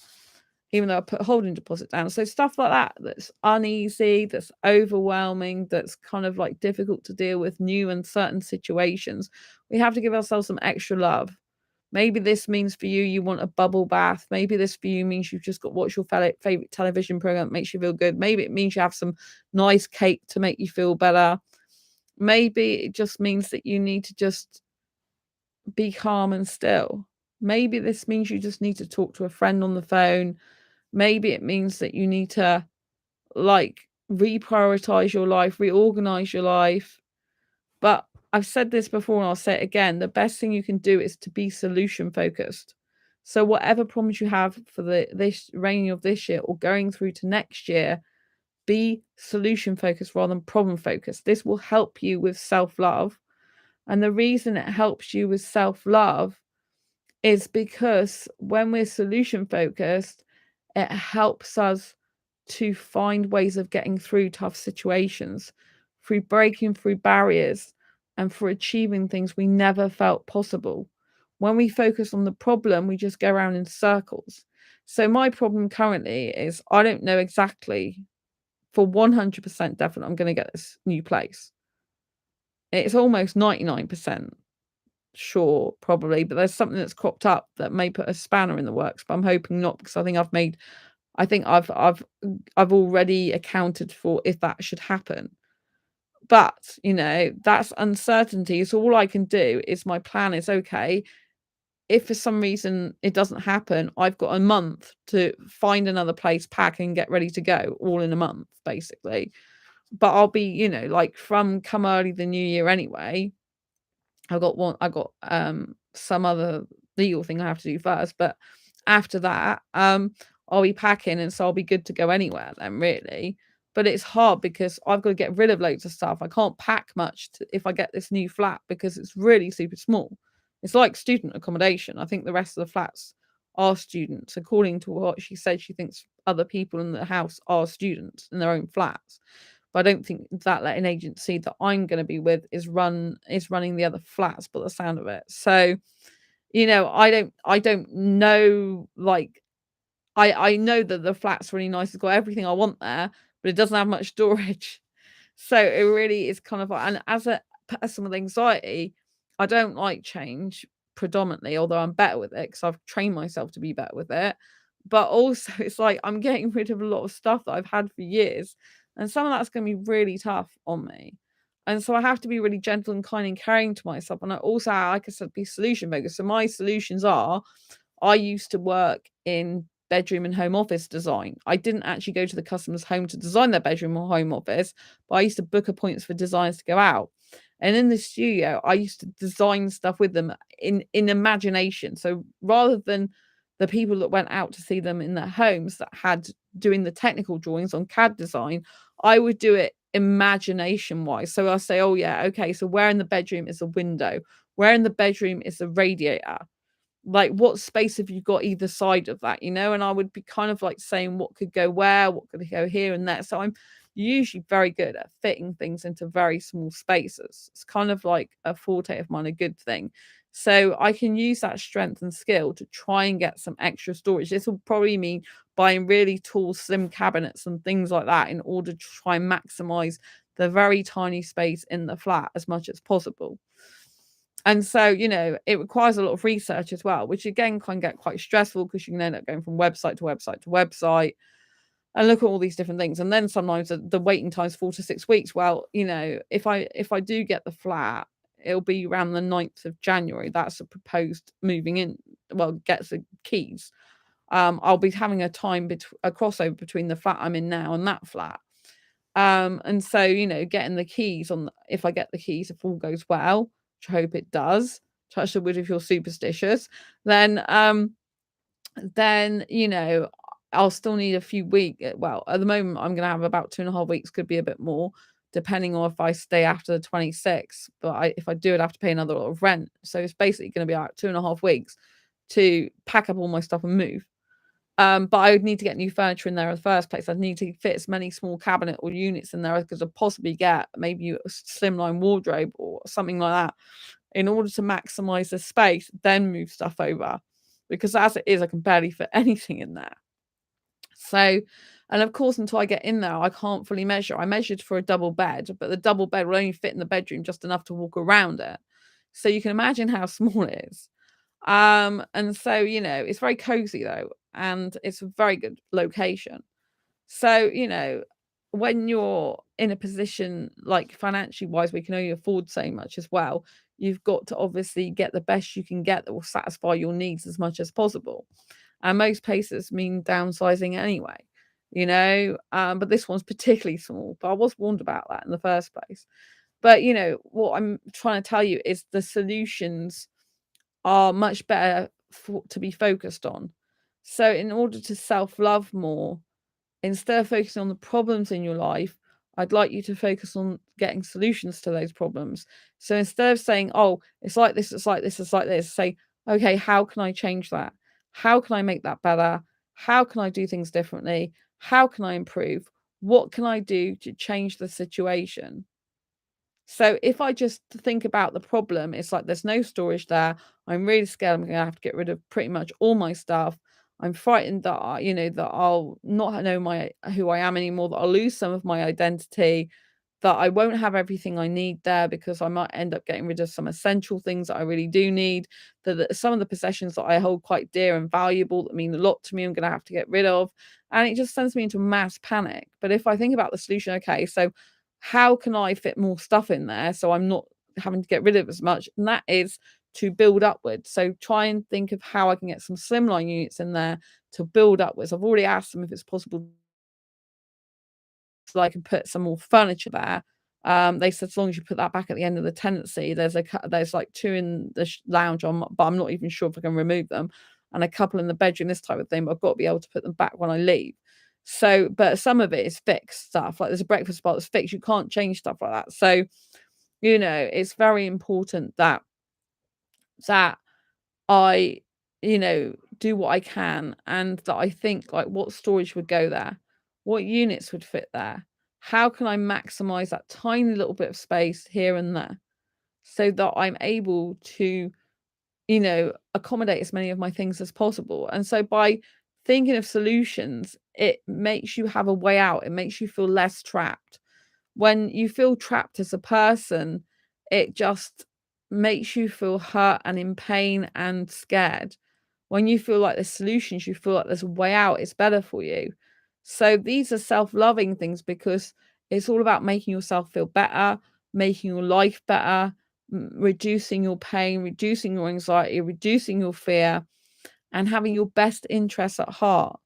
even though I put a holding deposit down. So stuff like that, that's uneasy, that's overwhelming, that's kind of like difficult to deal with, new and certain situations. We have to give ourselves some extra love. Maybe this means for you want a bubble bath. Maybe this for you means you've just got watch your favorite television program that makes you feel good. Maybe it means you have some nice cake to make you feel better. Maybe it just means that you need to just be calm and still. Maybe this means you just need to talk to a friend on the phone. Maybe it means that you need to like reprioritize your life, reorganize your life. But I've said this before and I'll say it again. The best thing you can do is to be solution focused. So whatever problems you have for this remaining of this year or going through to next year, be solution focused rather than problem focused. This will help you with self-love. And the reason it helps you with self-love is because when we're solution focused, it helps us to find ways of getting through tough situations, through breaking through barriers, and for achieving things we never felt possible. When we focus on the problem, we just go around in circles. So my problem currently is I don't know exactly for 100% definite I'm going to get this new place. It's almost 99% sure, probably, but there's something that's cropped up that may put a spanner in the works, but I'm hoping not, because I think I've already accounted for if that should happen. But, that's uncertainty. So all I can do is my plan is, okay, if for some reason it doesn't happen, I've got a month to find another place, pack, and get ready to go, all in a month, basically. But I'll be, like, from come early the new year anyway. I got some other legal thing I have to do first, but after that, I'll be packing, and so I'll be good to go anywhere then, really. But it's hard because I've got to get rid of loads of stuff. I can't pack much if I get this new flat because it's really super small. It's like student accommodation. I think the rest of the flats are students, according to what she said. She thinks other people in the house are students in their own flats. But I don't think that letting agency that I'm going to be with is running the other flats, by the sound of it. So, I don't know, like, I know that the flat's really nice. It's got everything I want there, but it doesn't have much storage. So it really is kind of like, and as a person with anxiety, I don't like change predominantly, although I'm better with it because I've trained myself to be better with it. But also, it's like I'm getting rid of a lot of stuff that I've had for years, and some of that's going to be really tough on me. And so I have to be really gentle and kind and caring to myself. And I also, like I said, be solution focused. So my solutions are, I used to work in bedroom and home office design. I didn't actually go to the customer's home to design their bedroom or home office, but I used to book appointments for designers to go out. And in the studio, I used to design stuff with them in imagination. So rather than the people that went out to see them in their homes that had doing the technical drawings on CAD design, I would do it imagination wise. So I'll say, oh yeah, okay, so where in the bedroom is a window? Where in the bedroom is a radiator? Like, what space have you got either side of that, and I would be kind of like saying what could go where, what could go here and there. So I'm usually very good at fitting things into very small spaces. It's kind of like a forte of mine, a good thing. So I can use that strength and skill to try and get some extra storage. This will probably mean buying really tall, slim cabinets and things like that in order to try and maximize the very tiny space in the flat as much as possible. And so, it requires a lot of research as well, which again can get quite stressful because you can end up going from website to website to website and look at all these different things. And then sometimes the waiting time is 4 to 6 weeks. Well, if I do get the flat, it'll be around the 9th of January. That's a proposed moving in. Well, gets the keys. I'll be having a crossover between the flat I'm in now and that flat. And so, getting the keys if I get the keys, if all goes well, which I hope it does, touch the wood if you're superstitious, then, I'll still need a few weeks. Well, at the moment, I'm going to have about 2.5 weeks, could be a bit more, depending on if I stay after the 26th. But if I do, I'd have to pay another lot of rent. So it's basically going to be about 2.5 weeks to pack up all my stuff and move. But I would need to get new furniture in there in the first place. I'd need to fit as many small cabinet or units in there as I could possibly get, maybe a slimline wardrobe or something like that, in order to maximize the space, then move stuff over. Because as it is, I can barely fit anything in there. So, and of course, until I get in there, I can't fully measure. I measured for a double bed, but the double bed will only fit in the bedroom just enough to walk around it. So you can imagine how small it is. And so, it's very cozy though, and it's a very good location. So, when you're in a position like financially wise, we can only afford so much as well. You've got to obviously get the best you can get that will satisfy your needs as much as possible. And most places mean downsizing anyway, but this one's particularly small. But I was warned about that in the first place. But, what I'm trying to tell you is the solutions are much better to be focused on. So in order to self-love more, instead of focusing on the problems in your life, I'd like you to focus on getting solutions to those problems. So instead of saying, oh, it's like this, it's like this, it's like this, say, okay, how can I change that? How can I make that better? How can I do things differently? How can I improve? What can I do to change the situation? So if I just think about the problem, it's like there's no storage there. I'm really scared I'm gonna have to get rid of pretty much all my stuff. I'm frightened that that I'll not know who I am anymore, that I'll lose some of my identity, that I won't have everything I need there because I might end up getting rid of some essential things that I really do need, that some of the possessions that I hold quite dear and valuable that mean a lot to me, I'm gonna have to get rid of. And it just sends me into mass panic. But if I think about the solution, okay, so how can I fit more stuff in there so I'm not having to get rid of as much? And that is to build upwards. So try and think of how I can get some slimline units in there to build upwards. I've already asked them if it's possible so I can put some more furniture there. They said as long as you put that back at the end of the tenancy, there's like two in the lounge on, but I'm not even sure if I can remove them, and a couple in the bedroom, this type of thing. But I've got to be able to put them back when I leave. So, but some of it is fixed stuff. Like there's a breakfast spot that's fixed. You can't change stuff like that. So, it's very important that I, do what I can, and that I think like what storage would go there, what units would fit there, how can I maximize that tiny little bit of space here and there so that I'm able to, accommodate as many of my things as possible. And so by thinking of solutions, it makes you have a way out. It makes you feel less trapped. When you feel trapped as a person, it just makes you feel hurt and in pain and scared. When you feel like there's solutions, you feel like there's a way out, it's better for you. So these are self-loving things because it's all about making yourself feel better, making your life better, reducing your pain, reducing your anxiety, reducing your fear, and having your best interests at heart.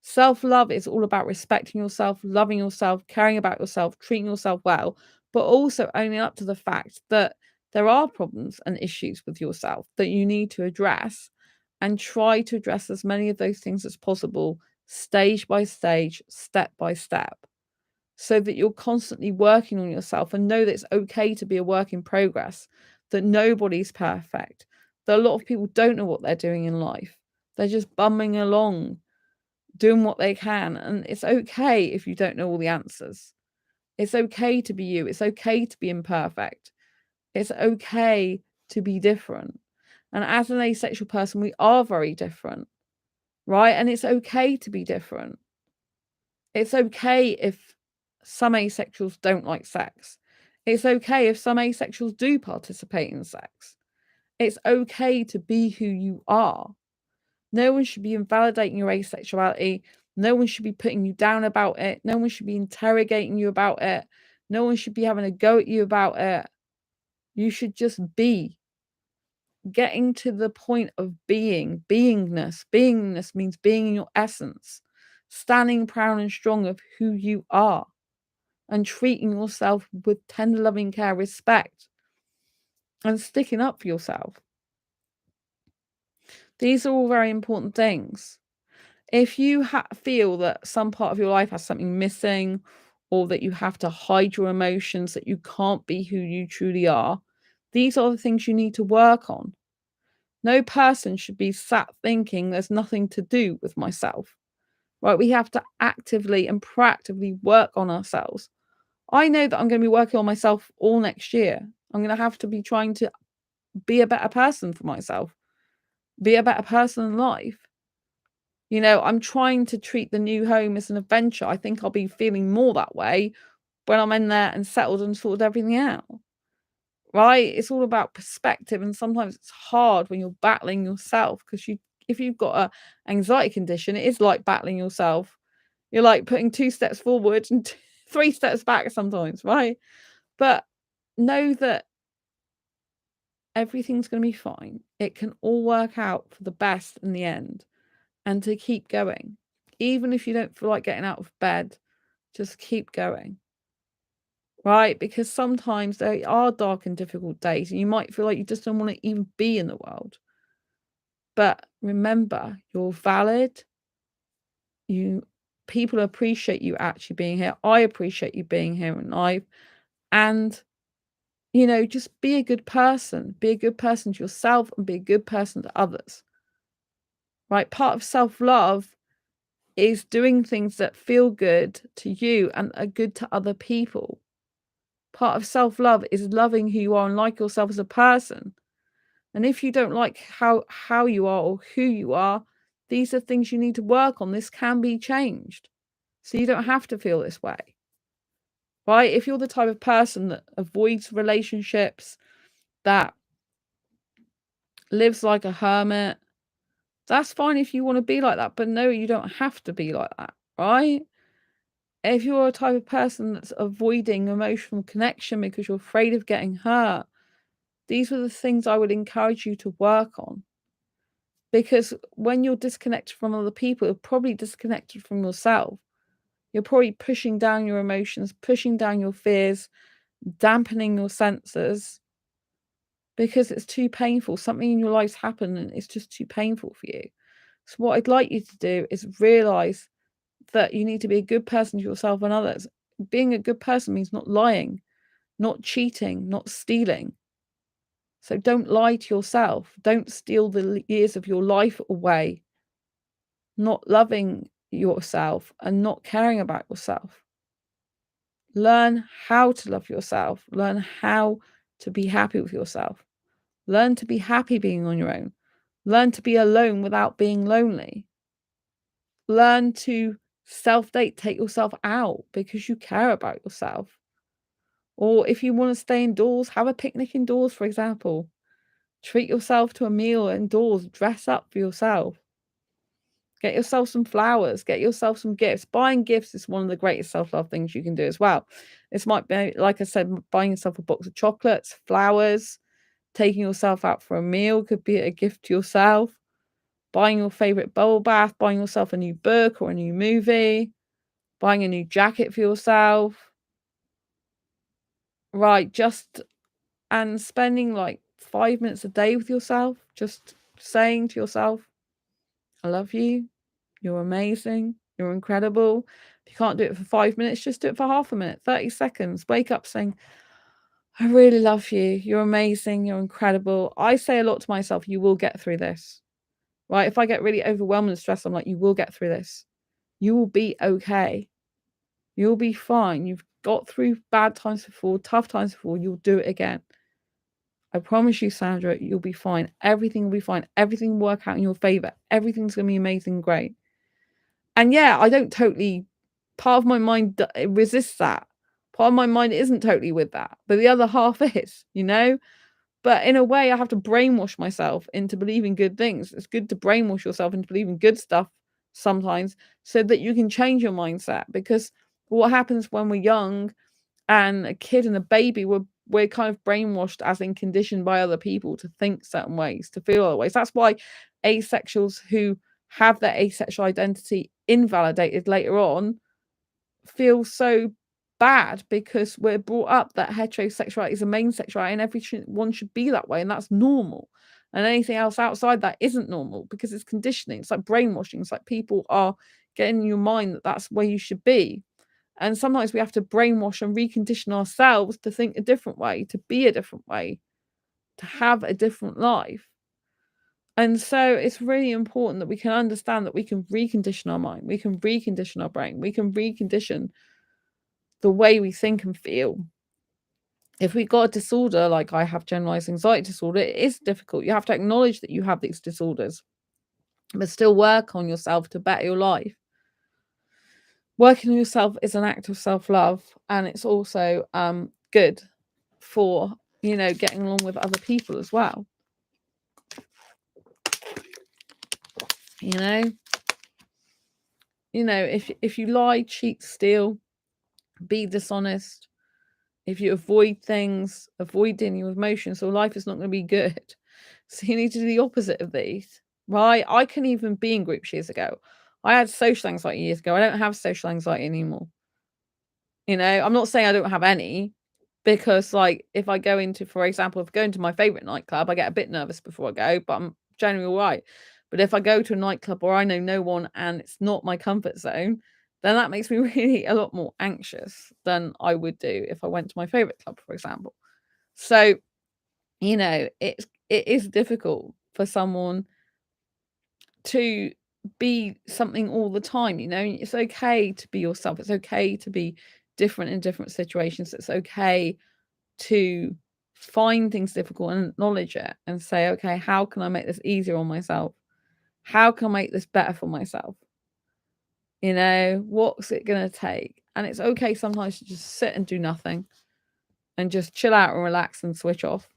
Self-love is all about respecting yourself, loving yourself, caring about yourself, treating yourself well, but also owning up to the fact that there are problems and issues with yourself that you need to address, and try to address as many of those things as possible, stage by stage, step by step, so that you're constantly working on yourself and know that it's okay to be a work in progress, that nobody's perfect, that a lot of people don't know what they're doing in life. They're just bumming along doing what they can. And it's okay if you don't know all the answers. It's okay to be you. It's okay to be imperfect. It's okay to be different. And as an asexual person, we are very different, right? And it's okay to be different. It's okay if some asexuals don't like sex. It's okay if some asexuals do participate in sex. It's okay to be who you are. No one should be invalidating your asexuality. No one should be putting you down about it. No one should be interrogating you about it. No one should be having a go at you about it. You should just be. Getting to the point of being, beingness. Beingness means being in your essence, standing proud and strong of who you are, and treating yourself with tender, loving care, respect, and sticking up for yourself. These are all very important things. If you feel that some part of your life has something missing, or that you have to hide your emotions, that you can't be who you truly are, these are the things you need to work on. No person should be sat thinking there's nothing to do with myself, right? We have to actively and proactively work on ourselves. I know that I'm going to be working on myself all next year. I'm going to have to be trying to be a better person for myself, be a better person in life. I'm trying to treat the new home as an adventure. I think I'll be feeling more that way when I'm in there and settled and sorted everything out. Right? It's all about perspective, and sometimes it's hard when you're battling yourself because if you've got a anxiety condition, it is like battling yourself. You're like putting 2 steps forward and 3 steps back sometimes, right? But know that everything's going to be fine. It can all work out for the best in the end, and to keep going. Even if you don't feel like getting out of bed, just keep going. Right? Because sometimes there are dark and difficult days, and you might feel like you just don't want to even be in the world. But remember, you're valid. You people appreciate you actually being here. I appreciate you being here in life. And, just be a good person. Be a good person to yourself and be a good person to others. Right? Part of self-love is doing things that feel good to you and are good to other people. Part of self-love is loving who you are and like yourself as a person. And if you don't like how you are or who you are, these are things you need to work on. This can be changed. So you don't have to feel this way. Right? If you're the type of person that avoids relationships, that lives like a hermit, that's fine if you want to be like that. But no, you don't have to be like that. Right? If you're a type of person that's avoiding emotional connection because you're afraid of getting hurt, these are the things I would encourage you to work on. Because when you're disconnected from other people, you're probably disconnected from yourself. You're probably pushing down your emotions, pushing down your fears, dampening your senses because it's too painful. Something in your life's happened and it's just too painful for you. So what I'd like you to do is realize that you need to be a good person to yourself and others. Being a good person means not lying, not cheating, not stealing. So don't lie to yourself. Don't steal the years of your life away, not loving yourself and not caring about yourself. Learn how to love yourself. Learn how to be happy with yourself. Learn to be happy being on your own. Learn to be alone without being lonely. Learn to self-date, take yourself out because you care about yourself. Or if you want to stay indoors, have a picnic indoors, for example. Treat yourself to a meal indoors. Dress up for yourself. Get yourself some flowers. Get yourself some gifts. Buying gifts is one of the greatest self-love things you can do as well. This might be, like I said, buying yourself a box of chocolates, flowers, taking yourself out for a meal could be a gift to yourself. Buying your favorite bubble bath, buying yourself a new book or a new movie, buying a new jacket for yourself. Right, and spending like 5 minutes a day with yourself, just saying to yourself, I love you, you're amazing, you're incredible. If you can't do it for 5 minutes, just do it for half a minute, 30 seconds. Wake up saying, I really love you, you're amazing, you're incredible. I say a lot to myself, you will get through this. Right? If I get really overwhelmed and stressed, I'm like, you will get through this. You will be okay. You'll be fine. You've got through bad times before, tough times before, you'll do it again. I promise you, Sandra, you'll be fine. Everything will be fine. Everything will work out in your favor. Everything's going to be amazing and great. And yeah, I don't totally, part of my mind resists that. Part of my mind isn't totally with that. But the other half is, But in a way, I have to brainwash myself into believing good things. It's good to brainwash yourself into believing good stuff sometimes so that you can change your mindset. Because what happens when we're young and a kid and a baby, we're kind of brainwashed, as in conditioned by other people to think certain ways, to feel other ways. That's why asexuals who have their asexual identity invalidated later on feel so bad, because we're brought up that heterosexuality is the main sexuality and everyone should be that way, and that's normal. And anything else outside that isn't normal because it's conditioning. It's like brainwashing. It's like people are getting in your mind that that's where you should be. And sometimes we have to brainwash and recondition ourselves to think a different way, to be a different way, to have a different life. And so it's really important that we can understand that we can recondition our mind, we can recondition our brain, we can recondition the way we think and feel. If we've got a disorder, like I have generalized anxiety disorder, it is difficult. You have to acknowledge that you have these disorders, but still work on yourself to better your life. Working on yourself is an act of self-love, and it's also good for, getting along with other people as well. If you lie, cheat, steal, be dishonest, if you avoid things, avoid dealing with emotions, so life is not going to be good. So you need to do the opposite of these, right? I can even be in groups years ago. I had social anxiety years ago. I don't have social anxiety anymore. I'm not saying I don't have any, because like if I go into, for example, if I go into my favorite nightclub, I get a bit nervous before I go, but I'm generally all right. But if I go to a nightclub where I know no one and it's not my comfort zone, then that makes me really a lot more anxious than I would do if I went to my favorite club, for example. So, it is difficult for someone to be something all the time. It's okay to be yourself. It's okay to be different in different situations. It's okay to find things difficult and acknowledge it and say, okay, how can I make this easier on myself? How can I make this better for myself? What's it going to take? And it's okay sometimes to just sit and do nothing and just chill out and relax and switch off.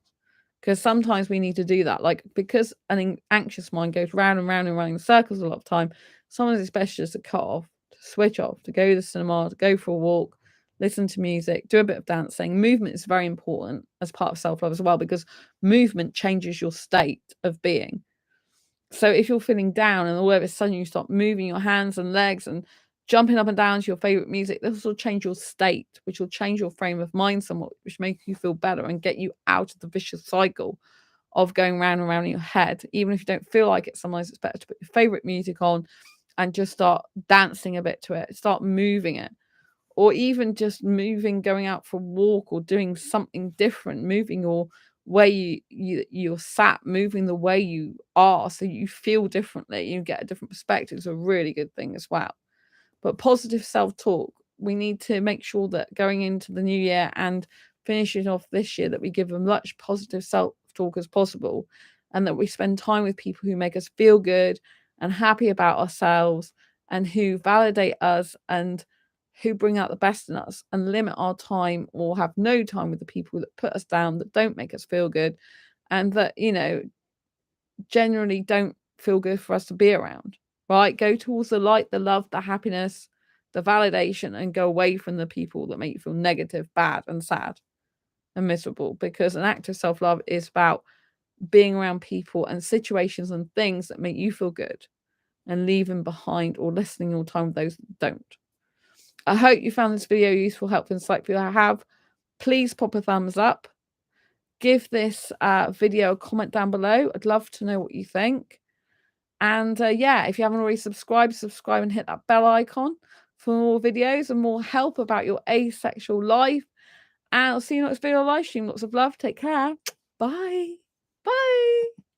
Because sometimes we need to do that. Like, because an anxious mind goes round and round and round in circles a lot of time, sometimes it's best just to cut off, to switch off, to go to the cinema, to go for a walk, listen to music, do a bit of dancing. Movement is very important as part of self-love as well, because movement changes your state of being. So if you're feeling down and all of a sudden you start moving your hands and legs and jumping up and down to your favorite music, this will change your state, which will change your frame of mind somewhat, which makes you feel better and get you out of the vicious cycle of going round and round in your head. Even if you don't feel like it, sometimes it's better to put your favorite music on and just start dancing a bit to it, start moving it. Or even just moving, going out for a walk or doing something different, moving your way you're sat, moving the way you are, so you feel differently, you get a different perspective. It's a really good thing as well. But positive self-talk, we need to make sure that going into the new year and finishing off this year, that we give as much positive self-talk as possible, and that we spend time with people who make us feel good and happy about ourselves and who validate us and who bring out the best in us, and limit our time or have no time with the people that put us down, that don't make us feel good, and that, generally don't feel good for us to be around, right? Go towards the light, the love, the happiness, the validation, and go away from the people that make you feel negative, bad, and sad and miserable, because an act of self-love is about being around people and situations and things that make you feel good and leaving behind or listening all the time with those that don't. I hope you found this video useful, helpful, insightful. If you have, please pop a thumbs up. Give this video a comment down below. I'd love to know what you think. And yeah, if you haven't already subscribed and hit that bell icon for more videos and more help about your asexual life. And I'll see you next video live stream. Lots of love. Take care. Bye. Bye.